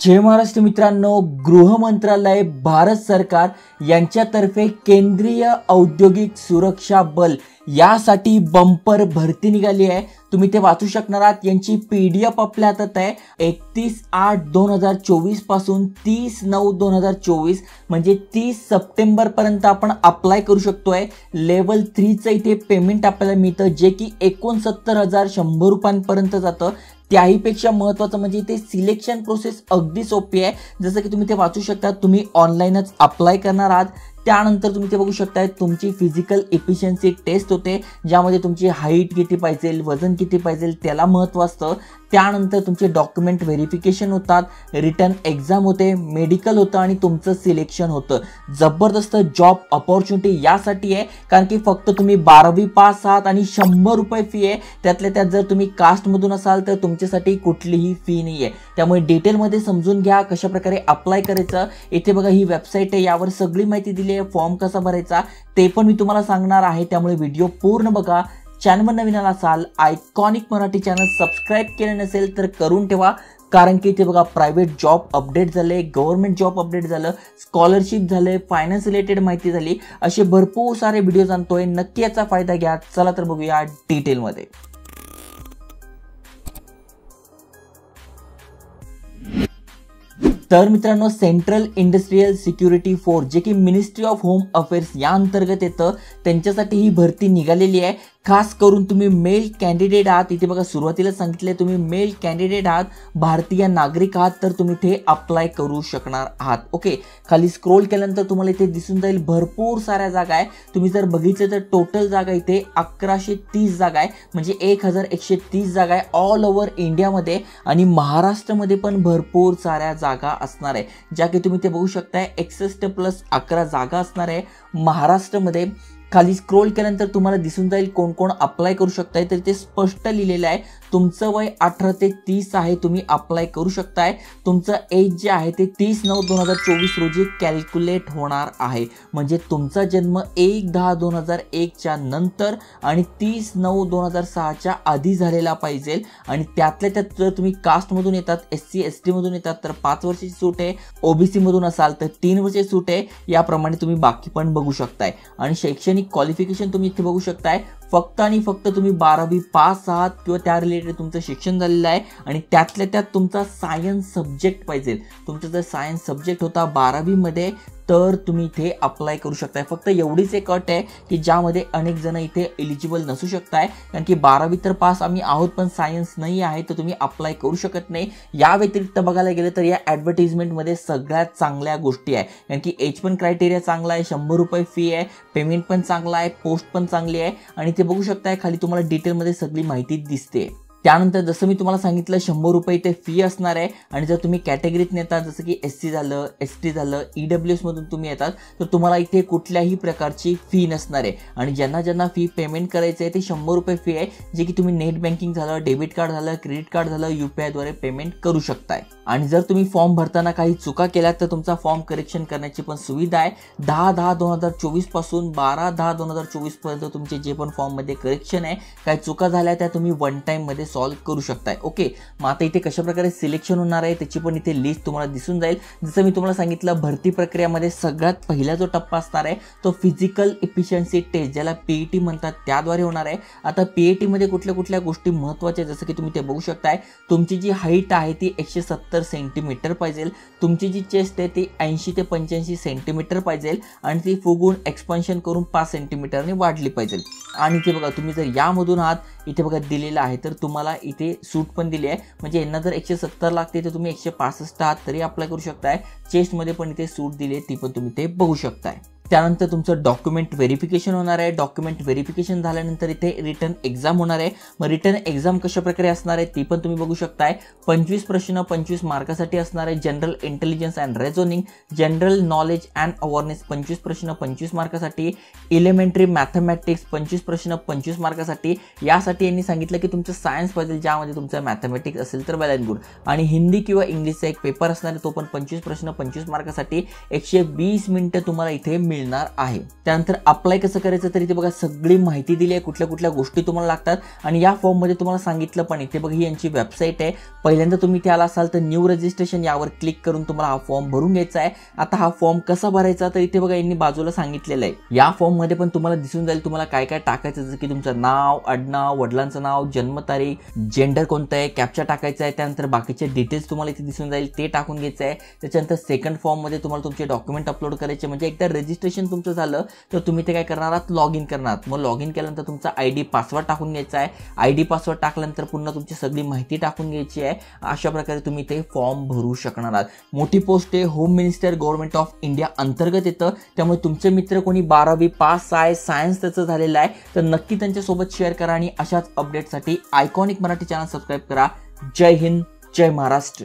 जय महाराष्ट्र मित्रांनो, गृह मंत्रालय भारत सरकार यांच्यातर्फे केंद्रीय औद्योगिक सुरक्षा बल यासाठी बंपर भरती निघाली आहे। तुम्ही ते वाचू शकणार आहात। यांची PDF आपल्या हातात आहे। 31/8/2024 पासून 30/9/2024 म्हणजे 30 सप्टेंबर पर्यंत आपण अप्लाय करू शकतोय। लेवल 3 चं इथे पेमेंट आपल्याला मिळतं, जे की 69,100 रुपयांपर्यंत जातं। त्याहीपेक्षा महत्त्वाचं म्हणजे इथे सिलेक्शन प्रोसेस अगदी सोपी आहे। जसं की तुम्ही ते वाचू शकता, तुम्ही ऑनलाईनच अप्लाय करणार आहात। त्यानंतर तुम्ही ते बघू शकताय, तुमची फिजिकल एफिशियन्सी टेस्ट होते, ज्यामध्ये तुमची हाईट किती पाहिजे, वजन किती पाहिजे त्याला महत्त्व असतं। त्यानंतर तुमचे डॉक्युमेंट व्हेरिफिकेशन होतात, रिटर्न एक्झाम होते, मेडिकल होतं आणि तुमचं सिलेक्शन होतं। जबरदस्त जॉब अपॉर्च्युनिटी यासाठी आहे कारण की फक्त तुम्ही 12वी पास आहात आणि 100 रुपये फी आहे। त्यातल्या त्यात जर तुम्ही कास्टमधून असाल तर तुमच्यासाठी कुठलीही फी नाही आहे। त्यामुळे डिटेलमध्ये समजून घ्या कशा प्रकारे अप्लाय करायचं। इथे बघा ही वेबसाईट आहे, यावर सगळी माहिती दिली आहे। फॉर्म कसा भरायचा ते पण मी तुम्हाला सांगणार आहे, त्यामुळे व्हिडिओ पूर्ण बघा। चॅनलवर नवीन आला असाल, आयकॉनिक मराठी चॅनल सबस्क्राइब केले नसेल तर करून ठेवा, कारण की इथे बघा प्रायव्हेट जॉब अपडेट झाले, गव्हर्नमेंट जॉब अपडेट झालं, स्कॉलरशिप झाले, फायनान्स रिलेटेड माहिती झाली, असे भरपूर सारे व्हिडिओज आणतोय। नक्की याचा फायदा घ्या। चला तर बघूया डिटेलमध्ये। तर मित्रांनो, सेंट्रल इंडस्ट्रियल सिक्युरिटी फोर्स जे की मिनिस्ट्री ऑफ होम अफेअर्स या अंतर्गत येतं, त्यांच्यासाठी ही भरती निघालेली आहे। खास करून तुम्ही मेल कॅन्डिडेट आहात, इथे बघा सुरुवातीला सांगितले तुम्ही मेल कॅन्डिडेट आहात, भारतीय नागरिक आहात, तर तुम्ही इथे अप्लाय करू शकणार आहात। ओके, खाली स्क्रोल केल्यानंतर तुम्हाला इथे दिसून जाईल भरपूर साऱ्या जागा आहे। तुम्ही जर बघितलं तर टोटल जागा इथे 1130 जागा आहे, म्हणजे 1130 जागा आहे ऑल ओव्हर इंडियामध्ये, आणि महाराष्ट्रामध्ये पण भरपूर साऱ्या जागा असणार आहे, ज्या की तुम्ही ते बघू शकताय। 61+11 जागा असणार आहे महाराष्ट्रामध्ये। खाली स्क्रोल केल्यानंतर तुम्हाला दिसून जाईल कोण कोण अप्लाय करू शकताय, तर ते स्पष्ट लिहिलेलं आहे। तुमचं वय 18 ते 30 आहे, तुम्ही अप्लाय करू शकताय। तुमचं एज जे आहे ते 30/9/2024 रोजी कॅल्क्युलेट होणार आहे, म्हणजे तुमचा जन्म 1/10/2001 च्या नंतर आणि 30/9/2006 च्या आधी झालेला पाहिजे। आणि त्यातल्या त्यात जर तुम्ही कास्टमधून येतात, SC ST मधून येतात तर 5 वर्षाची सूट आहे, OBC मधून असाल तर 3 वर्षाची सूट आहे। याप्रमाणे तुम्ही बाकी पण बघू शकताय। आणि शैक्षणिक क्वालिफिकेशन तुम्ही इथे बघू शकताय, फक्त आणि फक्त तुम्ही 12वी पास आहात किंवा त्या रिलेटेड तुमचं शिक्षण झालेलं आहे, आणि त्यातल्या त्यात तुमचा सायन्स सब्जेक्ट पाहिजे। तुमचा जर सायन्स सब्जेक्ट होता 12वी मध्ये तर तुम्ही इथे अप्लाय करू शकताय। फक्त एवढीच एक अट आहे की ज्यामध्ये अनेक जण इथे एलिजिबल नसू शकताय, कारण की 12वी तर पास आम्ही आहोत पण सायन्स नाही आहे, तर तुम्ही अप्लाय करू शकत नाही। या व्यतिरिक्त बघायला गेलं तर या ॲडव्हर्टाइजमेंटमध्ये सगळ्यात चांगल्या गोष्टी आहे, कारण की एज पण क्रायटेरिया चांगला आहे, 100 रुपये फी आहे, पेमेंट पण चांगला आहे, पोस्ट पण चांगली आहे, आणि ते बघू शकताय खाली तुम्हाला डिटेलमध्ये सगळी माहिती दिसते। त्यानंतर जसं मी तुम्हाला सांगितलं 100 रुपये इथे फी असणार आहे। आणि जर तुम्ही कॅटेगरीत नेतात, जसं की SC झालं, ST झालं, EWS मधून तुम्ही येतात, तर तुम्हाला इथे कुठल्याही प्रकारची फी नसणार आहे। आणि ज्यांना ज्यांना फी पेमेंट करायचं आहे ते 100 रुपये फी आहे, जे की तुम्ही नेट बँकिंग झालं, डेबिट कार्ड झालं, क्रेडिट कार्ड झालं, UPI द्वारे पेमेंट करू शकताय। आणि जर तुम्ही फॉर्म भरताना काही चुका केल्यात तर तुमचा फॉर्म करेक्शन करण्याची पण सुविधा आहे। 10/10/2024 पासून 12/10/2024 पर्यंत तुमचे जे पण फॉर्म मध्ये करेक्शन आहे, काही चुका झाल्या त्या तुम्ही वन टाइम मध्ये सॉल्व्ह करू शकताय। ओके, मग आता इथे कशा प्रकारे सिलेक्शन होणार आहे त्याची पण इथे लिस्ट तुम्हाला दिसून जाईल। जसं मी तुम्हाला सांगितलं, भरती प्रक्रियामध्ये सगळ्यात पहिला जो टप्पा असणार आहे तो फिजिकल एफिशियन्सी टेस्ट, ज्याला PET म्हणतात, त्याद्वारे होणार आहे। आता PET मध्ये कुठल्या कुठल्या गोष्टी महत्त्वाच्या, जसं की तुम्ही ते बघू शकताय, तुमची जी हाईट आहे ती 170 सेंटीमीटर पाहिजे, तुमची जी चेस्ट आहे ती 80 ते 85 सेंटीमीटर पाहिजे, आणि ती फुगून एक्सपान्शन करून 5 सेंटीमीटरने वाढली पाहिजे। आणि इथे बघा तुम्ही जर यामधून आहात, इथे बघा दिलेलं आहे, तर तुम्हाला इथे सूट पण दिली आहे, म्हणजे यांना जर 170 लागते तर तुम्ही 165 आहात तरी अप्लाय करू शकताय। चेस्टमध्ये पण इथे सूट दिली आहे, ती पण तुम्ही ते बघू शकताय। त्यानंतर तुमचं डॉक्युमेंट व्हेरिफिकेशन होणार आहे। डॉक्युमेंट व्हेरिफिकेशन झाल्यानंतर इथे रिटर्न एक्झाम होणार आहे। मग रिटर्न एक्झाम कशा प्रकारे असणार आहे ती पण तुम्ही बघू शकताय। 25 प्रश्न 25 मार्कासाठी असणार आहे। General intelligence and reasoning, general knowledge and awareness 25 प्रश्न 25 मार्कासाठी, एलिमेंटरी मॅथमॅटिक्स 25 प्रश्न 25 मार्कासाठी। यासाठी यांनी सांगितलं की तुमचं सायन्स पाहिजे, ज्यामध्ये तुमचं मॅथमॅटिक्स असेल तर वेल अँड गुड, आणि हिंदी किंवा इंग्लिशचा एक पेपर असणार आहे, तो पण 25 प्रश्न 25 मार्कासाठी। 120 मिनिटं तुम्हाला इथे मिळणार आहे। त्यानंतर अप्लाय कसं करायचं तर इथे बघा सगळी माहिती दिली आहे, कुठल्या कुठल्या गोष्टी तुम्हाला लागतात आणि या फॉर्म मध्ये तुम्हाला सांगितलं पण इथे बघा ही यांची वेबसाईट आहे। पहिल्यांदा तुम्ही इथे आला असाल तर न्यू रजिस्ट्रेशन यावर क्लिक करून तुम्हाला हा फॉर्म भरून घ्यायचा आहे। आता हा फॉर्म कसा भरायचा तर इथे बघा यांनी बाजूला सांगितलेलं आहे। या फॉर्म मध्ये पण तुम्हाला दिसून जाईल तुम्हाला काय काय टाकायचं, जसं की तुमचं नाव, आडनाव, वडिलांचं नाव, जन्मतारीख, जेंडर कोणतं आहे, कॅप्चा टाकायचा आहे। त्यानंतर बाकीचे डिटेल्स तुम्हाला इथे दिसून जाईल ते टाकून घ्यायचं आहे। त्याच्यानंतर सेकंड फॉर्म मध्ये तुम्हाला तुमचे डॉक्युमेंट अपलोड करायचे, म्हणजे एकदा रजिस्ट्रेशन तुमचं झालं तर तुम्ही ते काय करणार आहात लॉग इन करणार आहात। मग लॉग इन केल्यानंतर तुमचा ID पासवर्ड टाकून घ्यायचा आहे। ID पासवर्ड टाकल्यानंतर पुन्हा तुमची सगळी माहिती टाकून घ्यायची आहे। अशा प्रकारे तुम्ही ते फॉर्म भरू शकणार आहात। मोठी पोस्ट आहे, home minister government of India अंतर्गत येतं, त्यामुळे तुमचे मित्र कोणी 12वी पास आहे, सायन्स त्याचं झालेलं आहे तर नक्की त्यांच्यासोबत शेअर करा आणि अशाच अपडेटसाठी आयकॉनिक मराठी चॅनल सबस्क्राईब करा। जय हिंद, जय महाराष्ट्र।